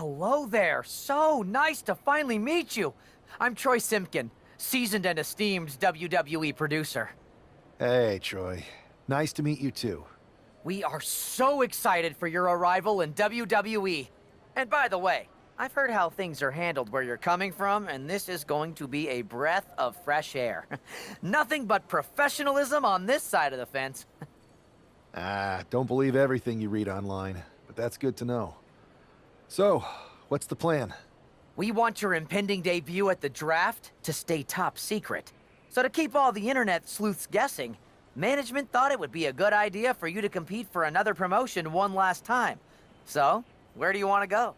Hello there. So nice to finally meet you. I'm Troy Simpkin, seasoned and esteemed WWE producer. Hey, Troy. Nice to meet you too. We are so excited for your arrival in WWE. And by the way, I've heard how things are handled where you're coming from, and this is going to be a breath of fresh air. Nothing but professionalism on this side of the fence. Don't believe everything you read online, but that's good to know. So, what's the plan? We want your impending debut at the draft to stay top secret. So to keep all the internet sleuths guessing, management thought it would be a good idea for you to compete for another promotion one last time. So, where do you want to go?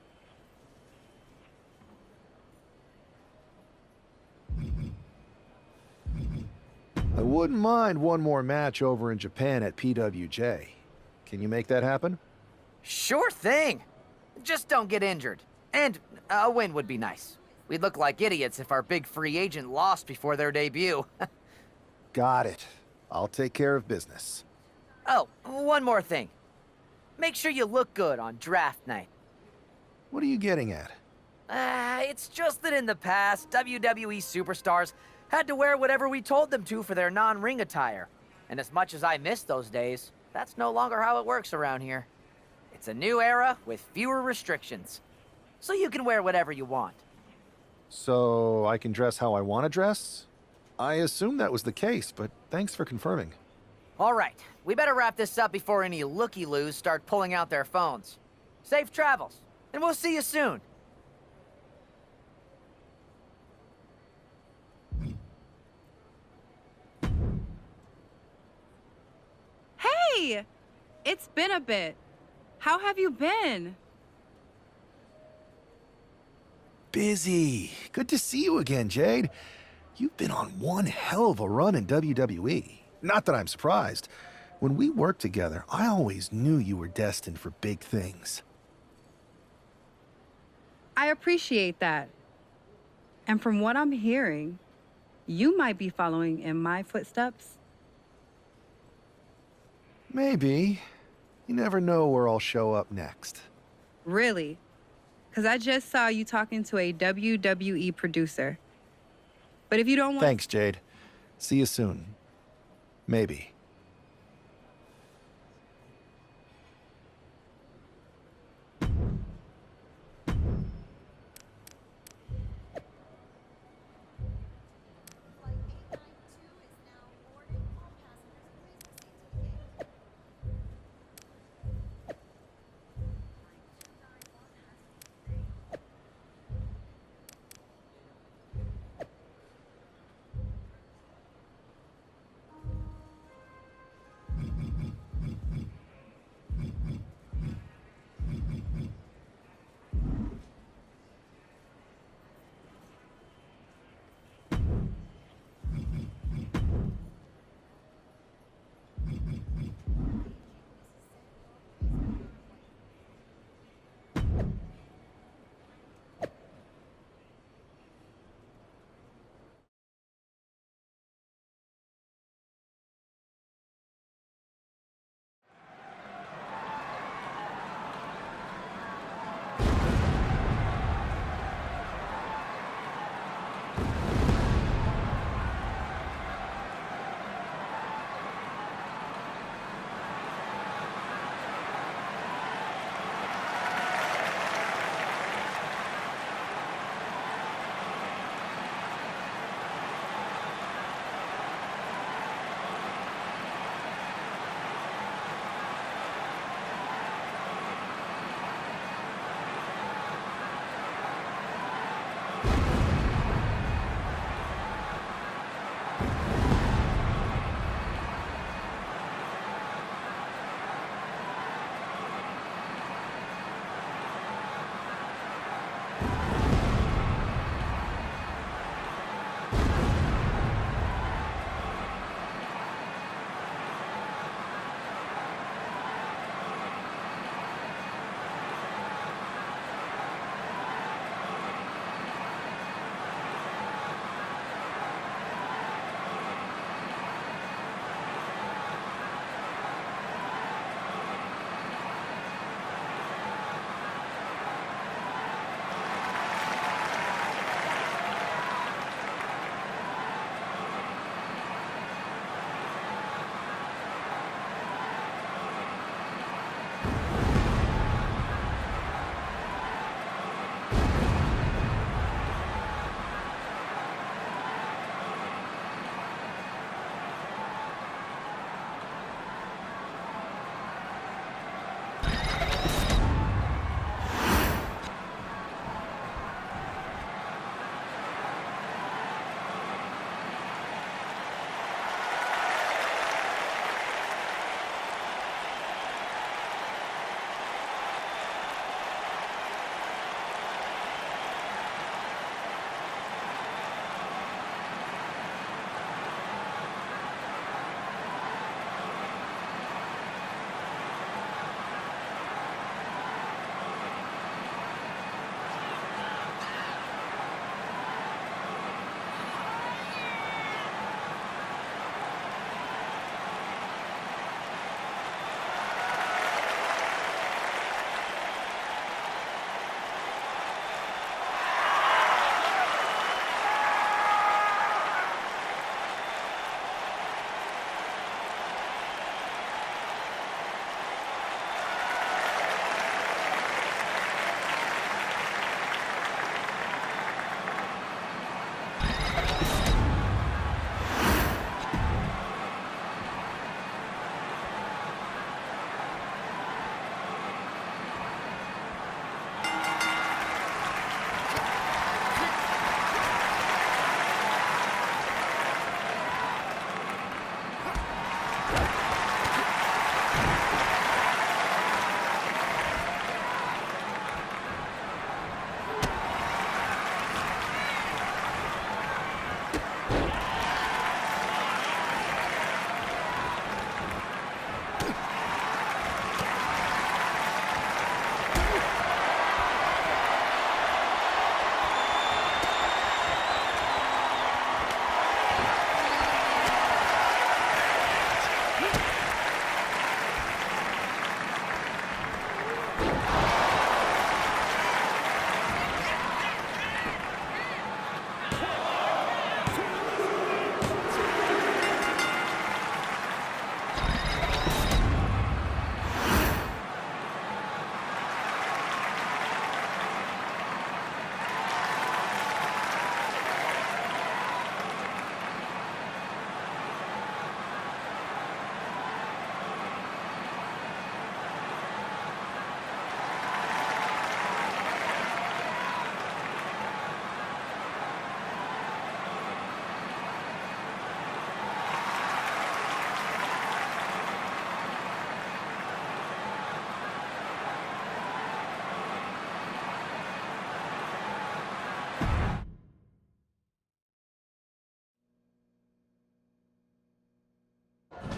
I wouldn't mind one more match over in Japan at PWJ. Can you make that happen? Sure thing. Just don't get injured. And a win would be nice. We'd look like idiots if our big free agent lost before their debut. Got it. I'll take care of business. Oh, one more thing. Make sure you look good on draft night. What are you getting at? It's just that in the past, WWE superstars had to wear whatever we told them to for their non-ring attire. And as much as I miss those days, that's no longer how it works around here. It's a new era with fewer restrictions. So you can wear whatever you want. So, I can dress how I want to dress? I assumed that was the case, but thanks for confirming. All right, we better wrap this up before any looky-loos start pulling out their phones. Safe travels, and we'll see you soon. Hey! It's been a bit. How have you been? Busy. Good to see you again, Jade. You've been on one hell of a run in WWE. Not that I'm surprised. When we worked together, I always knew you were destined for big things. I appreciate that. And from what I'm hearing, you might be following in my footsteps. Maybe. You never know where I'll show up next. Really? Because I just saw you talking to a WWE producer. But if you don't want... Thanks, Jade. See you soon. Maybe.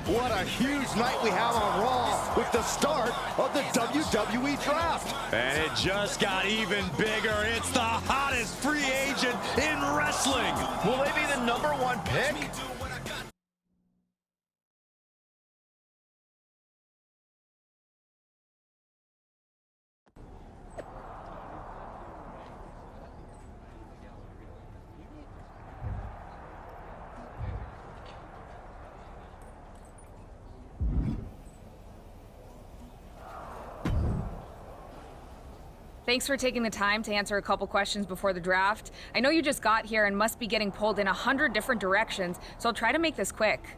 What a huge night we have on Raw with the start of the WWE Draft. And it just got even bigger. It's the hottest free agent in wrestling. Will they be the #1 pick? Thanks for taking the time to answer a couple questions before the draft. I know you just got here and must be getting pulled in 100 different directions, so I'll try to make this quick.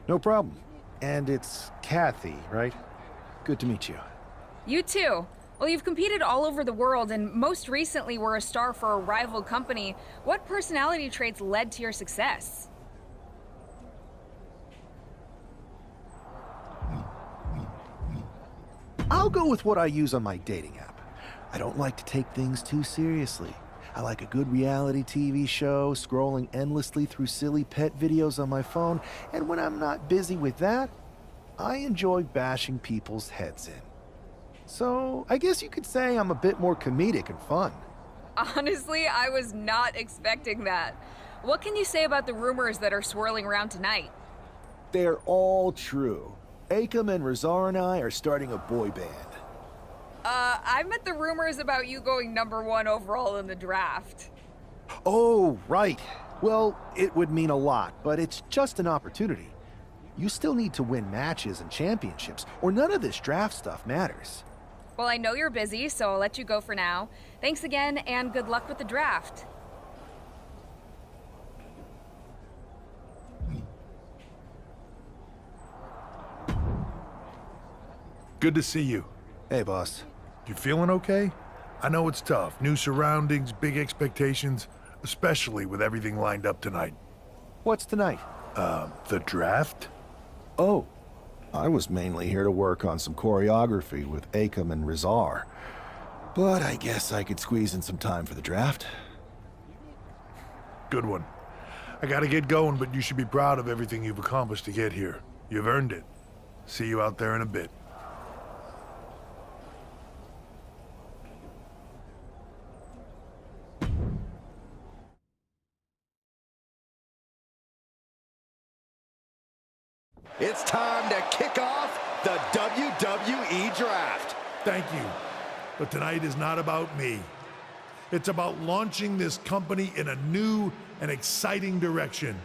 No problem. And it's Kathy, right? Good to meet you. You too. Well, you've competed all over the world and most recently were a star for a rival company. What personality traits led to your success? I'll go with what I use on my dating app. I don't like to take things too seriously. I like a good reality TV show, scrolling endlessly through silly pet videos on my phone, and when I'm not busy with that, I enjoy bashing people's heads in. So, I guess you could say I'm a bit more comedic and fun. Honestly, I was not expecting that. What can you say about the rumors that are swirling around tonight? They're all true. Akam and Razar and I are starting a boy band. I meant the rumors about you going #1 overall in the draft. Oh, right. Well, it would mean a lot, but it's just an opportunity. You still need to win matches and championships, or none of this draft stuff matters. Well, I know you're busy, so I'll let you go for now. Thanks again, and good luck with the draft. Good to see you. Hey, boss. You feeling okay? I know it's tough. New surroundings, big expectations, especially with everything lined up tonight. What's tonight? The draft? Oh, I was mainly here to work on some choreography with Akam and Razar. But I guess I could squeeze in some time for the draft. Good one. I gotta get going, but you should be proud of everything you've accomplished to get here. You've earned it. See you out there in a bit. It's time to kick off the WWE Draft. Thank you. But tonight is not about me. It's about launching this company in a new and exciting direction.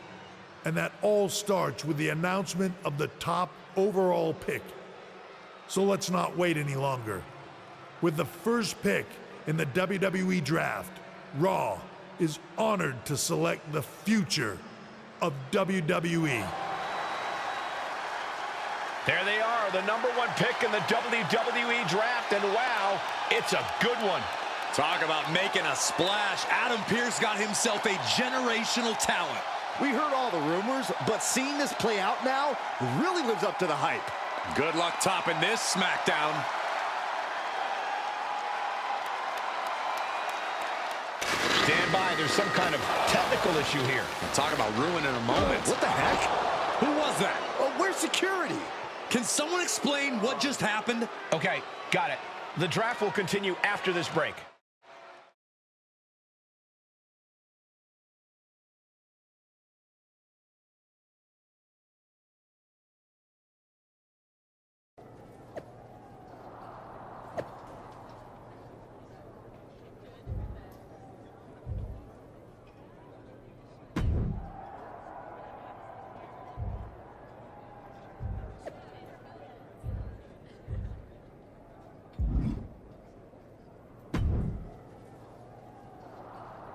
And that all starts with the announcement of the top overall pick. So let's not wait any longer. With the first pick in the WWE Draft, Raw is honored to select the future of WWE. There they are, the #1 pick in the WWE Draft, and wow, it's a good one. Talk about making a splash. Adam Pearce got himself a generational talent. We heard all the rumors, but seeing this play out now really lives up to the hype. Good luck topping this SmackDown. Stand by, there's some kind of technical issue here. Talk about ruining a moment. What the heck? Who was that? Oh, where's security? Can someone explain what just happened? Okay, got it. The draft will continue after this break.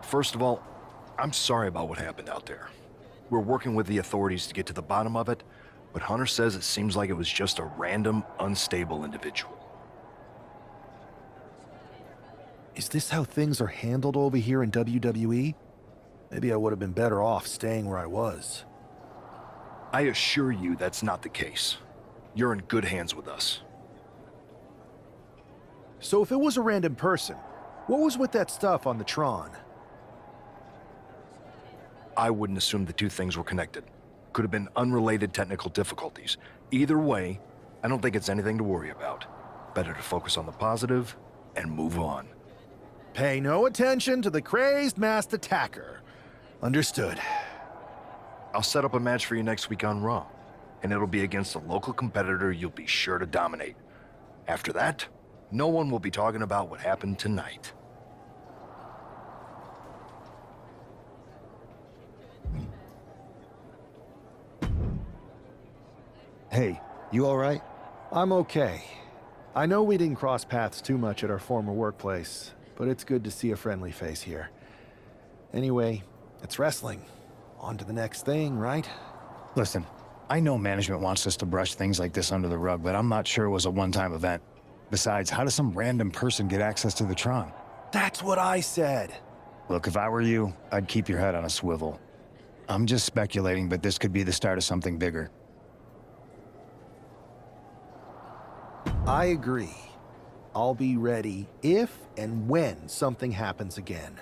First of all, I'm sorry about what happened out there. We're working with the authorities to get to the bottom of it, but Hunter says it seems like it was just a random, unstable individual. Is this how things are handled over here in WWE? Maybe I would have been better off staying where I was. I assure you that's not the case. You're in good hands with us. So if it was a random person, what was with that stuff on the Tron? I wouldn't assume the two things were connected. Could have been unrelated technical difficulties. Either way, I don't think it's anything to worry about. Better to focus on the positive and move on. Pay no attention to the crazed masked attacker. Understood. I'll set up a match for you next week on Raw, and it'll be against a local competitor you'll be sure to dominate. After that, no one will be talking about what happened tonight. Hey, you all right? I'm okay. I know we didn't cross paths too much at our former workplace, but it's good to see a friendly face here. Anyway, it's wrestling. On to the next thing, right? Listen, I know management wants us to brush things like this under the rug, but I'm not sure it was a one-time event. Besides, how does some random person get access to the Tron? That's what I said. Look, if I were you, I'd keep your head on a swivel. I'm just speculating, but this could be the start of something bigger. I agree. I'll be ready if and when something happens again.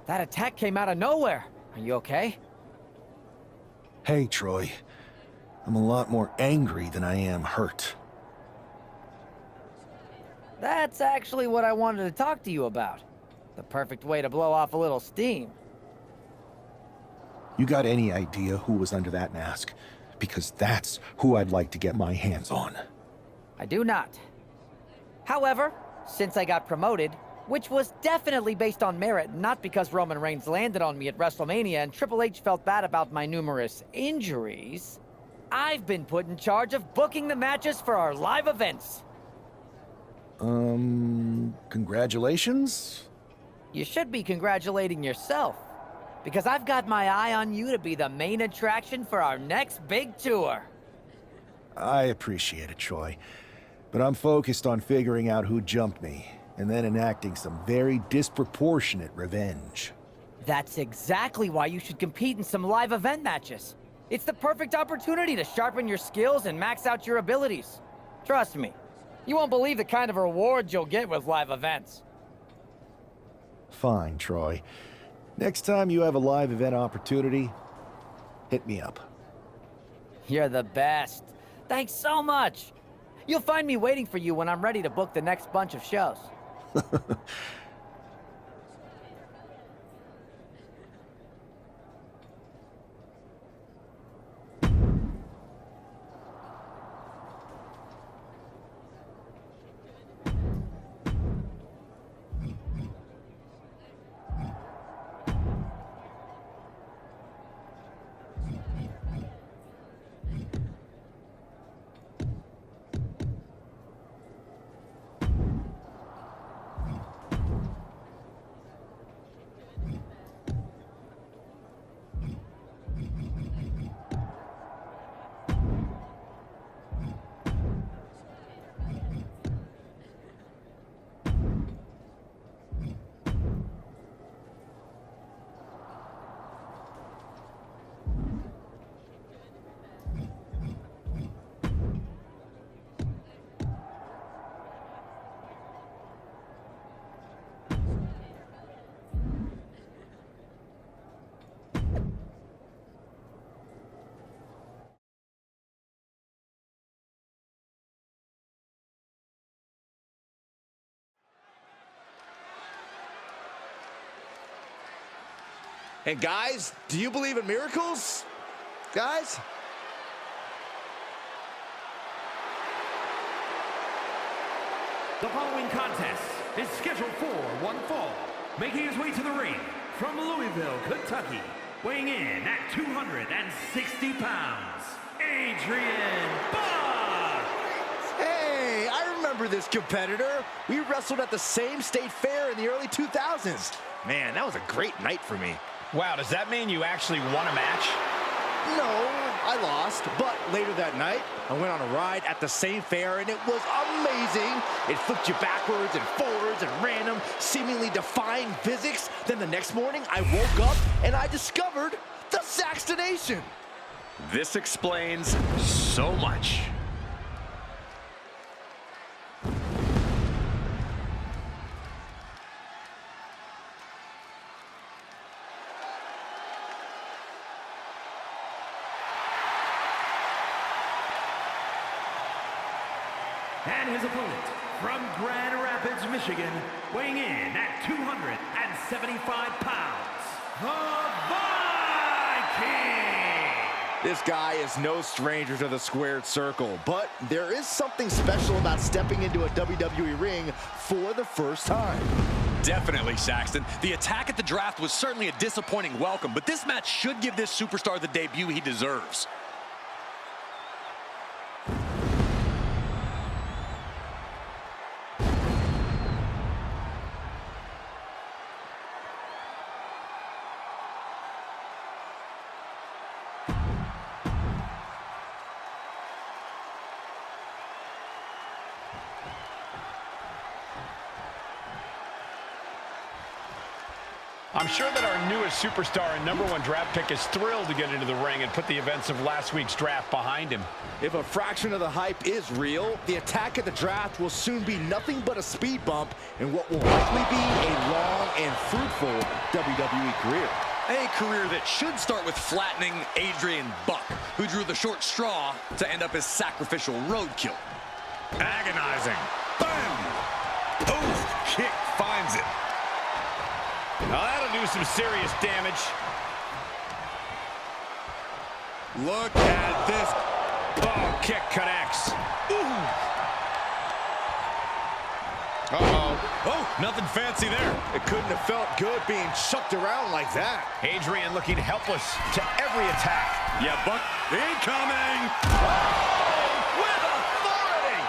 That attack came out of nowhere. Are you okay? Hey, Troy. I'm a lot more angry than I am hurt. That's actually what I wanted to talk to you about. The perfect way to blow off a little steam. You got any idea who was under that mask? Because that's who I'd like to get my hands on. I do not. However, since I got promoted, which was definitely based on merit, not because Roman Reigns landed on me at WrestleMania and Triple H felt bad about my numerous injuries, I've been put in charge of booking the matches for our live events. Congratulations? You should be congratulating yourself, because I've got my eye on you to be the main attraction for our next big tour. I appreciate it, Troy. But I'm focused on figuring out who jumped me, and then enacting some very disproportionate revenge. That's exactly why you should compete in some live event matches. It's the perfect opportunity to sharpen your skills and max out your abilities. Trust me, you won't believe the kind of rewards you'll get with live events. Fine, Troy. Next time you have a live event opportunity, hit me up. You're the best. Thanks so much. You'll find me waiting for you when I'm ready to book the next bunch of shows. And guys, do you believe in miracles? Guys? The following contest is scheduled for one fall. Making his way to the ring from Louisville, Kentucky, weighing in at 260 pounds, Adrian Buck! Hey, I remember this competitor. We wrestled at the same state fair in the early 2000s. Man, that was a great night for me. Wow, does that mean you actually won a match? No, I lost, but later that night, I went on a ride at the same fair, and it was amazing. It flipped you backwards and forwards and random, seemingly defying physics. Then the next morning, I woke up, and I discovered the Saxtonation. This explains so much. And his opponent from Grand Rapids, Michigan, weighing in at 275 pounds, the Viking! This guy is no stranger to the squared circle, but there is something special about stepping into a WWE ring for the first time. Definitely, Saxton. The attack at the draft was certainly a disappointing welcome, but this match should give this superstar the debut he deserves. I'm sure that our newest superstar and #1 draft pick is thrilled to get into the ring and put the events of last week's draft behind him. If a fraction of the hype is real, the attack at the draft will soon be nothing but a speed bump in what will likely be a long and fruitful WWE career. A career that should start with flattening Adrian Buck, who drew the short straw to end up as sacrificial roadkill. Agonizing. Bam! Oof! Kick finds it. Now that'll do some serious damage. Look at this. Oh, kick connects. Ooh. Uh-oh. Oh, nothing fancy there. It couldn't have felt good being chucked around like that. Adrian looking helpless to every attack. Yeah, Buck, incoming. Oh, with authority.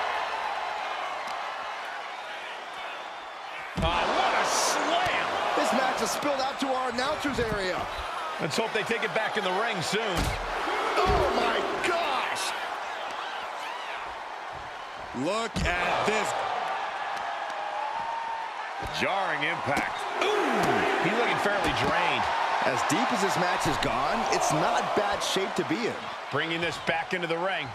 What a slam. This match has spilled out to our announcers area. Let's hope they take it back in the ring soon. Oh my gosh! Look at this. Jarring impact. Ooh, he's looking fairly drained. As deep as this match has gone, it's not bad shape to be in. Bringing this back into the ring.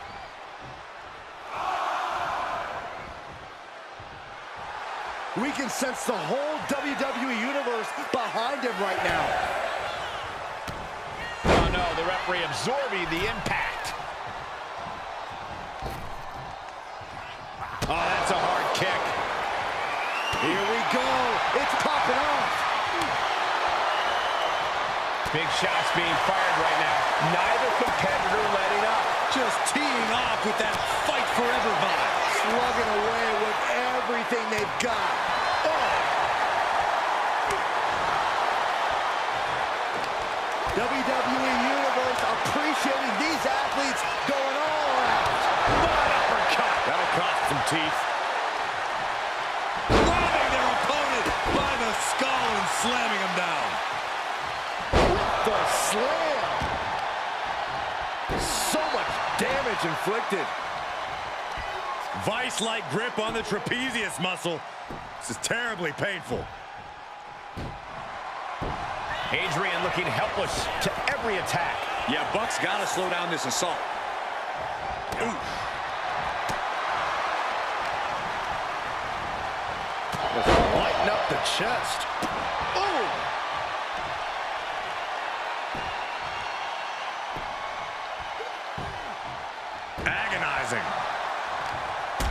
We can sense the whole WWE Universe behind him right now. Oh no, the referee absorbing the impact. Oh, that's a hard kick. Here we go. It's popping off. Big shots being fired right now. Neither competitor letting up. Just teeing off with that fight forever vibe. Slugging away with everything they've got. Oh. WWE Universe appreciating these athletes going all out. What uppercut. That'll cost some teeth. Grabbing their opponent by the skull and slamming him down. The slam. So much damage inflicted. Vice-like grip on the trapezius muscle. This is terribly painful. Adrian looking helpless to every attack. Yeah, Buck's got to slow down this assault. Ooh. Lighten up the chest. Ooh. Agonizing.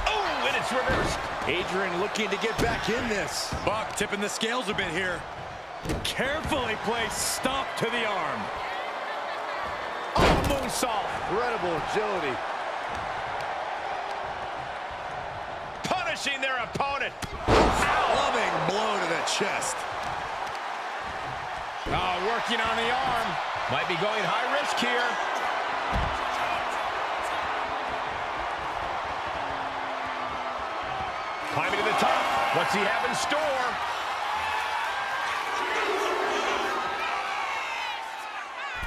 Oh, and it's reversed. Adrian looking to get back in this. Buck tipping the scales a bit here. Carefully placed stomp to the arm. Oh, moonsault. Incredible agility. Punishing their opponent. Loving blow to the chest. Oh, working on the arm. Might be going high risk here. Climbing to the top. What's he have in store?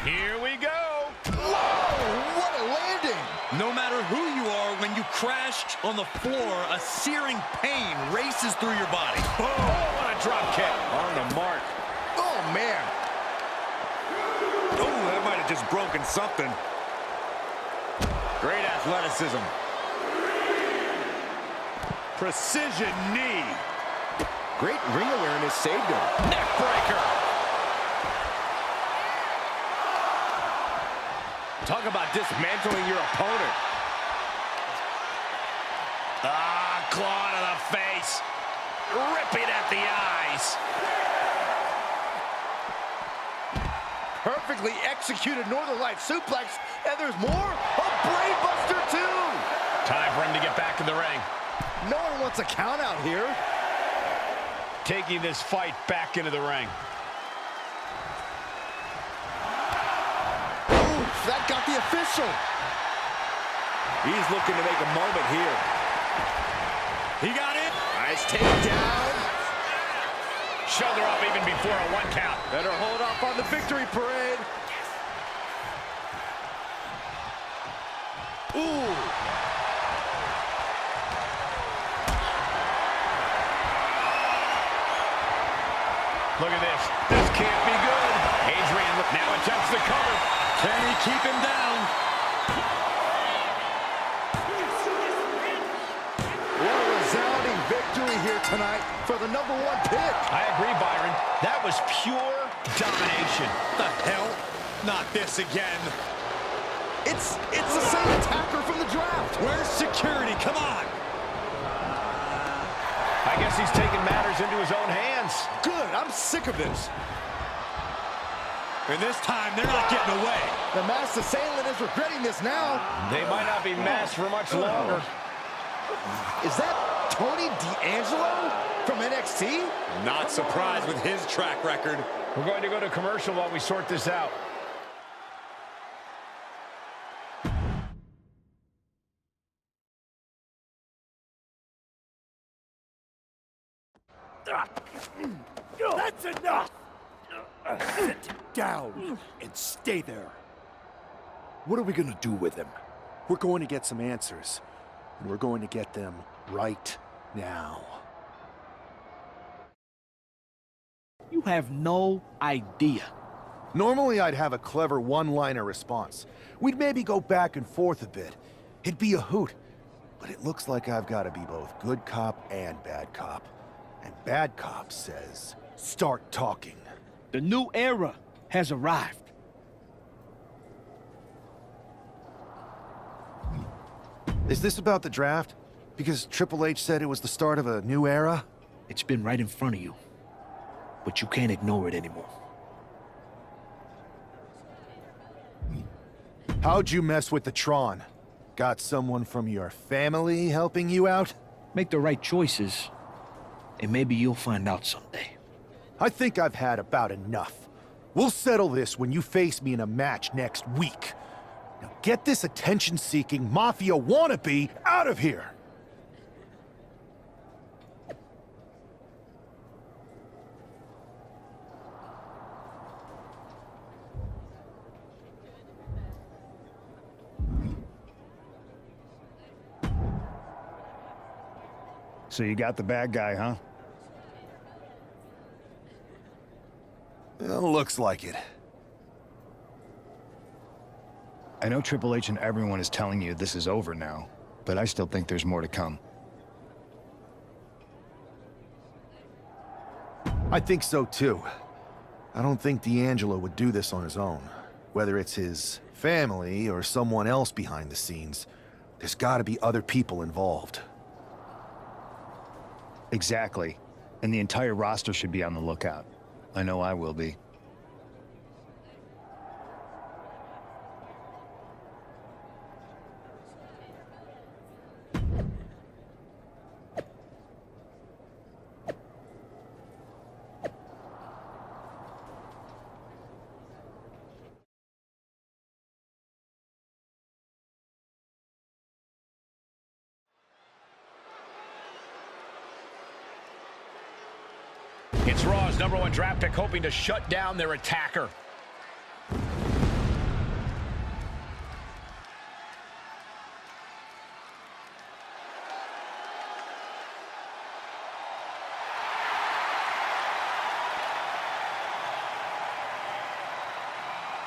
Here we go. Whoa, what a landing. No matter who you are, when you crashed on the floor, a searing pain races through your body. Oh, what a drop kick. On the mark. Oh, man. Oh, that might have just broken something. Great athleticism. Precision knee. Great ring awareness saved him. Neck breaker. Talk about dismantling your opponent. Claw to the face. Ripping at the eyes. Perfectly executed Northern Light suplex. And there's more. A brain buster too. Time for him to get back in the ring. No one wants a count out here. Taking this fight back into the ring. Oof, that got the official. He's looking to make a moment here. He got it. Nice takedown. Shoulder up even before a 1 count. Better hold up on the victory parade. Ooh. Look at this. This can't be good. Adrian now attempts the cover. Can he keep him down? What a resounding victory here tonight for the #1 pick. I agree, Byron. That was pure domination. The hell? Not this again. It's the same attacker from the draft. Where's security? Come on. I guess he's taking matters into his own hands. Good. I'm sick of this. And this time, they're not getting away. The masked assailant is regretting this now. They might not be masked for much longer. Is that Tony D'Angelo from NXT? Not surprised with his track record. We're going to go to commercial while we sort this out. That's enough! Sit down and stay there. What are we gonna do with him? We're going to get some answers, and we're going to get them right now. You have no idea. Normally, I'd have a clever one-liner response. We'd maybe go back and forth a bit. It'd be a hoot. But it looks like I've got to be both good cop and bad cop. And bad cop says, start talking. The new era has arrived. Is this about the draft? Because Triple H said it was the start of a new era? It's been right in front of you. But you can't ignore it anymore. How'd you mess with the Tron? Got someone from your family helping you out? Make the right choices, and maybe you'll find out someday. I think I've had about enough. We'll settle this when you face me in a match next week. Now get this attention-seeking mafia wannabe out of here! So you got the bad guy, huh? Well, looks like it. I know Triple H and everyone is telling you this is over now, but I still think there's more to come. I think so too. I don't think D'Angelo would do this on his own. Whether it's his family or someone else behind the scenes, there's gotta be other people involved. Exactly. And the entire roster should be on the lookout. I know I will be. It's Raw's #1 draft pick hoping to shut down their attacker.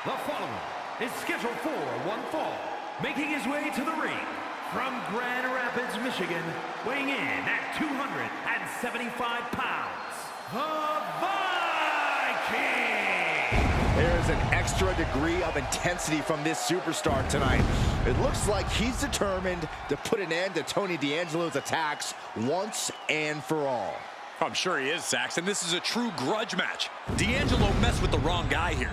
The following is scheduled for one fall, making his way to the ring from Grand Rapids, Michigan, weighing in at 275 pounds, the Viking! There's an extra degree of intensity from this superstar tonight. It looks like he's determined to put an end to Tony D'Angelo's attacks once and for all. I'm sure he is, Saxon. This is a true grudge match. D'Angelo messed with the wrong guy here.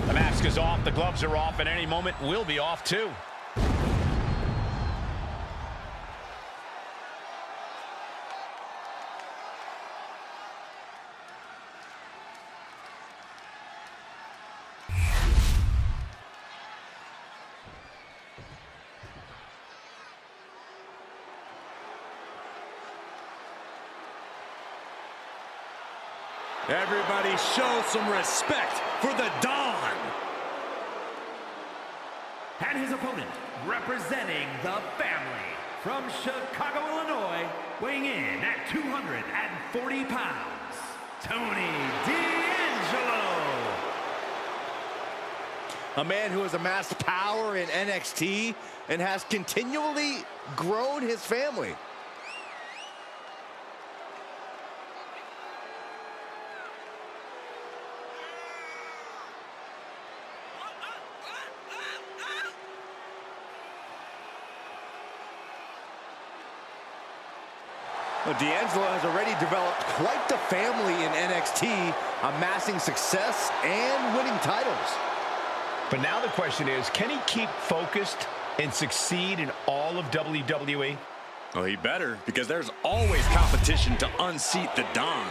The mask is off, the gloves are off, and any moment we'll be off too. Everybody show some respect for the Don. And his opponent, representing the family, from Chicago, Illinois, weighing in at 240 pounds, Tony D'Angelo. A man who has amassed power in NXT and has continually grown his family. Well, D'Angelo has already developed quite the family in NXT, amassing success and winning titles. But now the question is, can he keep focused and succeed in all of WWE? Well, he better, because there's always competition to unseat the Don.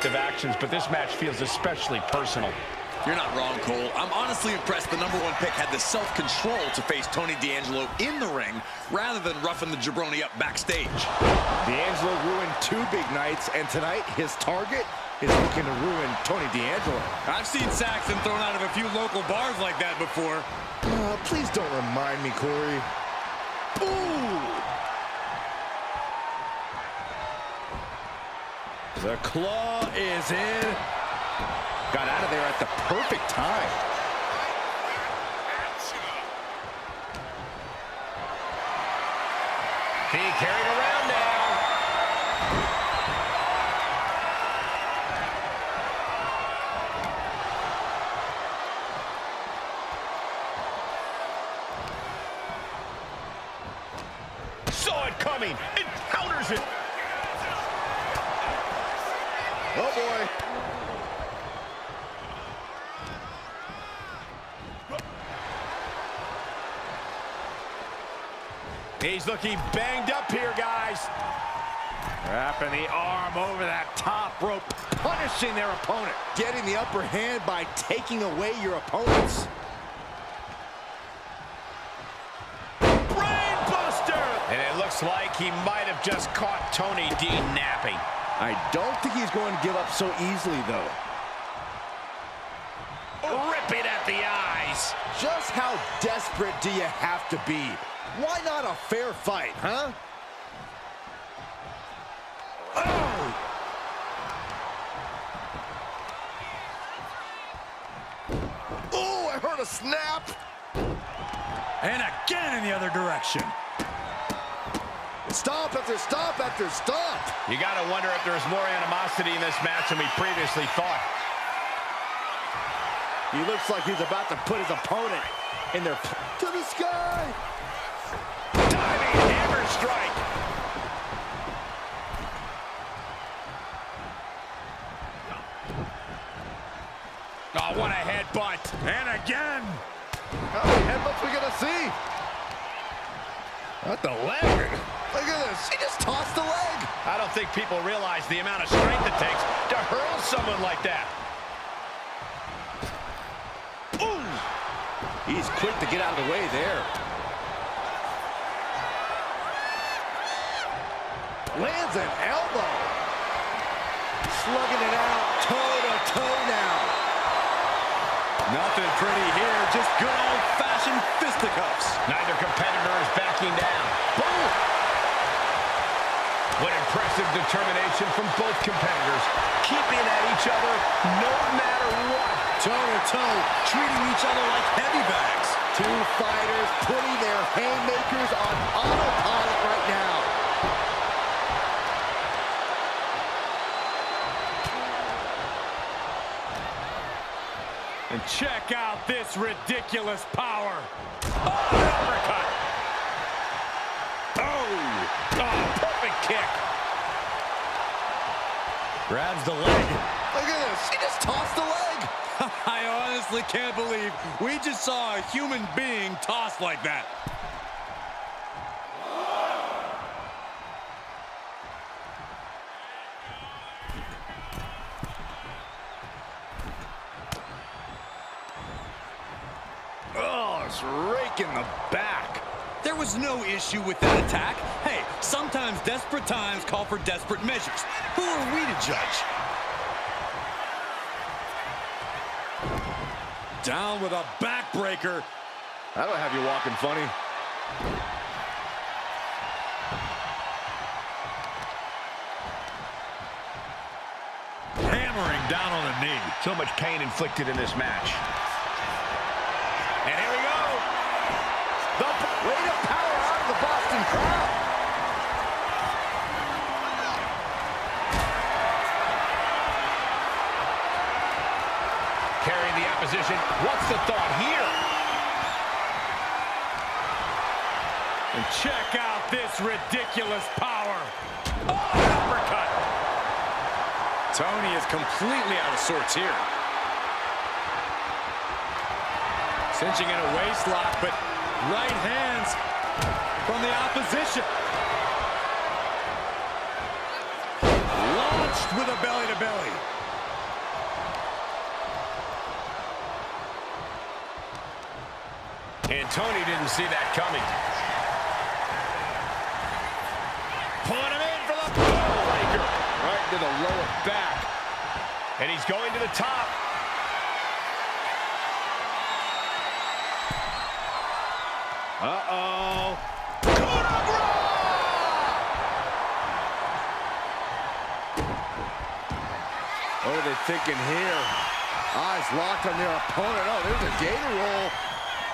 Actions, but this match feels especially personal. You're not wrong, Cole. I'm honestly impressed the #1 pick had the self-control to face Tony D'Angelo in the ring rather than roughing the jabroni up backstage. D'Angelo ruined 2 big nights, and tonight his target is looking to ruin Tony D'Angelo. I've seen Saxon thrown out of a few local bars like that before. Please don't remind me, Corey. Ooh! The claw is in. Got out of there at the perfect time. Being carried around now. Saw it coming and counters it. Oh, boy. He's looking banged up here, guys. Wrapping the arm over that top rope, punishing their opponent. Getting the upper hand by taking away your opponents. Brainbuster! And it looks like he might have just caught Tony D napping. I don't think he's going to give up so easily, though. Ripping at the eyes. Just how desperate do you have to be? Why not a fair fight, huh? Oh! Oh, I heard a snap. And again in the other direction. Stop after stop after stop. You got to wonder if there's more animosity in this match than we previously thought. He looks like he's about to put his opponent in their... To the sky! Diving hammer strike. Oh, what a headbutt. And again. How many headbutts we gonna see? What the leg? Look at this. He just tossed the leg. I don't think people realize the amount of strength it takes to hurl someone like that. Boom! He's quick to get out of the way there. Lands an elbow. Slugging it out, toe-to-toe now. Nothing pretty here, just good old-fashioned fisticuffs. Neither competitor is backing down. Boom! What impressive determination from both competitors, keeping at each other no matter what. Toe-to-toe, treating each other like heavy bags. Two fighters putting their haymakers on autopilot right now. And check out this ridiculous power. Oh, an uppercut. Oh, perfect kick. Grabs the leg. Look at this. He just tossed the leg. I honestly can't believe we just saw a human being tossed like that. Oh, it's raking the back. There was no issue with that attack. Hey, sometimes desperate times call for desperate measures. Who are we to judge? Down with a backbreaker. That'll have you walking funny. Hammering down on the knee. So much pain inflicted in this match. And here we go. The way to power out of the Boston crowd. Carrying the opposition. What's the thought here? And check out this ridiculous power. Oh, an uppercut. Tony is completely out of sorts here. Cinching in a waist lock, but right hands from the opposition. Launched with a belly-to-belly. And Tony didn't see that coming. Pulling him in for the breaker. Right to the lower back. And he's going to the top. Uh-oh. What are they thinking here? Eyes locked on their opponent. Oh, there's a gator roll.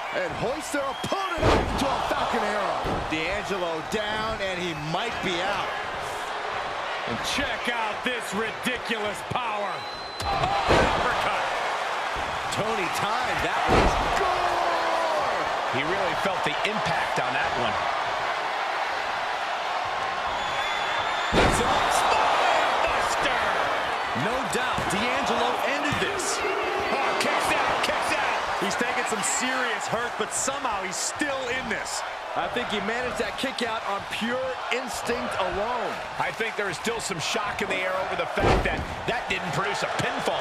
And hoist their opponent up into a Falcon Arrow. D'Angelo down, and he might be out. And check out this ridiculous power. Oh, an uppercut. Tony timed. That was gore. He really felt the impact on that one. That's a spine buster. No doubt, D'Angelo ended this. Oh, kicks out, kicks out. He's taking some serious hurt, but somehow he's still in this. I think he managed that kick out on pure instinct alone. I think there is still some shock in the air over the fact that that didn't produce a pinfall.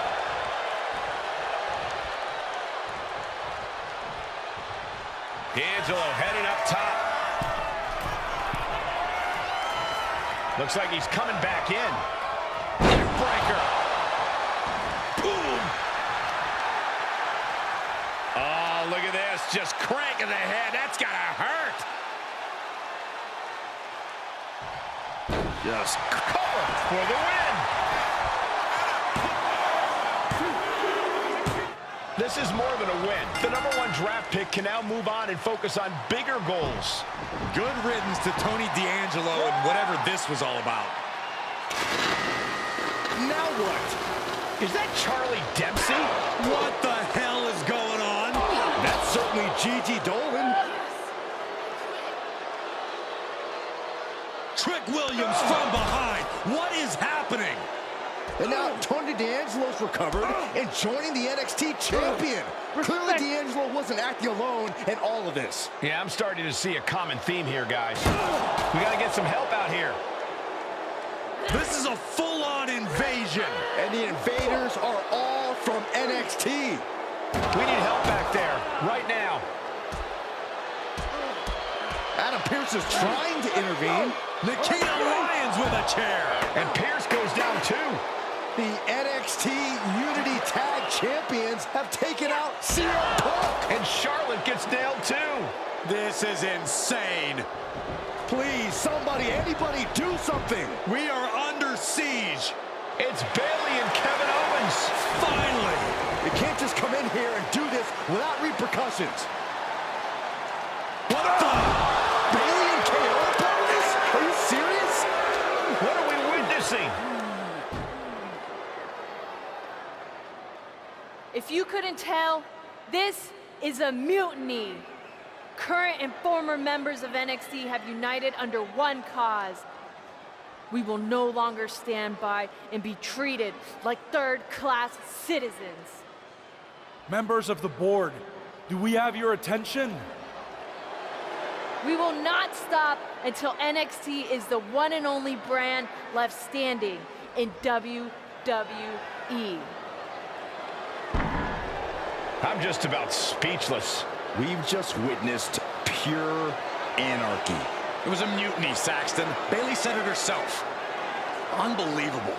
D'Angelo headed up top. Looks like he's coming back in. Neckbreaker. Boom. Oh, look at this. Just cranking the head. That's gotta hurt. Just Cover for the win. This is more than a win. The #1 draft pick can now move on and focus on bigger goals. Good riddance to Tony D'Angelo and whatever this was all about. now what? Is that Charlie Dempsey? What the hell is going on? That's certainly Gigi Dolan. Trick Williams from behind. What is happening? And now Tony D'Angelo's recovered and joining the NXT champion. Clearly D'Angelo wasn't acting alone in all of this. Yeah, I'm starting to see a common theme here, guys. We got to get some help out here. This is a full-on invasion. And the invaders are all from NXT. We need help back there, right now. Adam Pearce is trying to intervene. Nikita Lyons with a chair. And Pierce goes down too. The NXT Unity Tag Champions have taken out CM Punk. And Charlotte gets nailed too. This is insane. Please, somebody, anybody, do something. We are under siege. It's Bayley and Kevin Owens. Finally. You can't just come in here and do this without repercussions. What the? Bayley and KO opponents? Are you serious? What are we witnessing? If you couldn't tell, this is a mutiny. Current and former members of NXT have united under one cause. We will no longer stand by and be treated like third-class citizens. Members of the board, do we have your attention? We will not stop until NXT is the one and only brand left standing in WWE. I'm just about speechless. We've just witnessed pure anarchy. It was a mutiny, Saxton. Bayley said it herself. Unbelievable.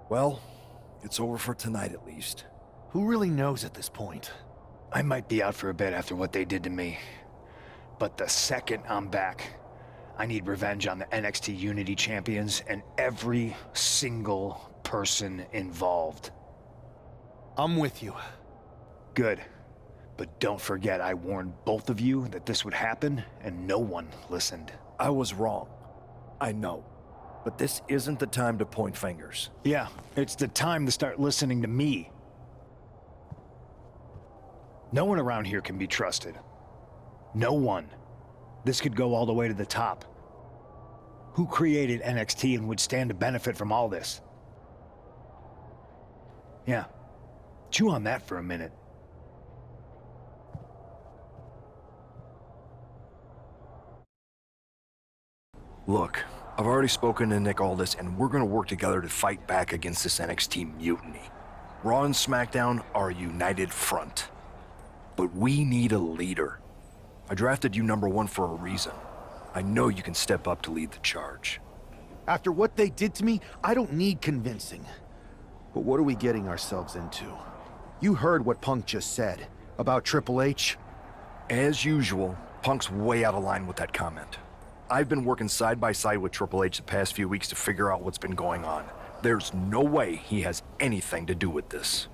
Well, it's over for tonight at least. Who really knows at this point? I might be out for a bit after what they did to me. But the second I'm back, I need revenge on the NXT Unity Champions and every single person involved. I'm with you. Good. But don't forget I warned both of you that this would happen, and no one listened. I was wrong. I know. But this isn't the time to point fingers. Yeah, it's the time to start listening to me. No one around here can be trusted. No one. This could go all the way to the top. Who created NXT and would stand to benefit from all this? Yeah. Chew on that for a minute. Look, I've already spoken to Nick Aldis, and we're gonna work together to fight back against this NXT mutiny. Raw and SmackDown are a united front. But we need a leader. I drafted you #1 for a reason. I know you can step up to lead the charge. After what they did to me, I don't need convincing. But what are we getting ourselves into? You heard what Punk just said about Triple H. As usual, Punk's way out of line with that comment. I've been working side by side with Triple H the past few weeks to figure out what's been going on. There's no way he has anything to do with this.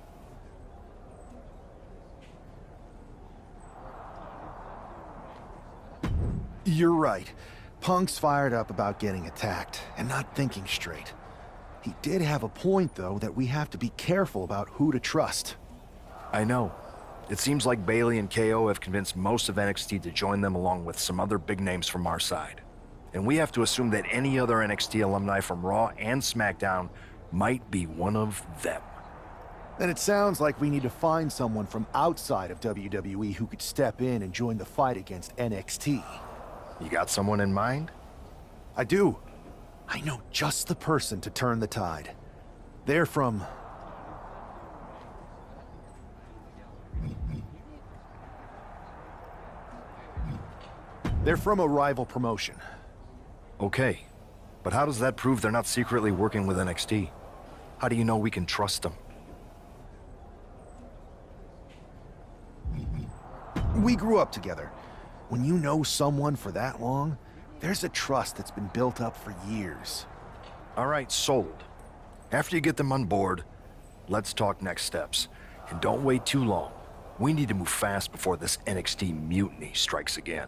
You're right. Punk's fired up about getting attacked and not thinking straight. He did have a point, though, that we have to be careful about who to trust. I know. It seems like Bayley and KO have convinced most of NXT to join them along with some other big names from our side. And we have to assume that any other NXT alumni from Raw and SmackDown might be one of them. Then it sounds like we need to find someone from outside of WWE who could step in and join the fight against NXT. You got someone in mind? I do. I know just the person to turn the tide. They're from... They're from a rival promotion. Okay, but how does that prove they're not secretly working with NXT? How do you know we can trust them? We grew up together. When you know someone for that long, there's a trust that's been built up for years. All right, sold. After you get them on board, let's talk next steps. And don't wait too long. We need to move fast before this NXT mutiny strikes again.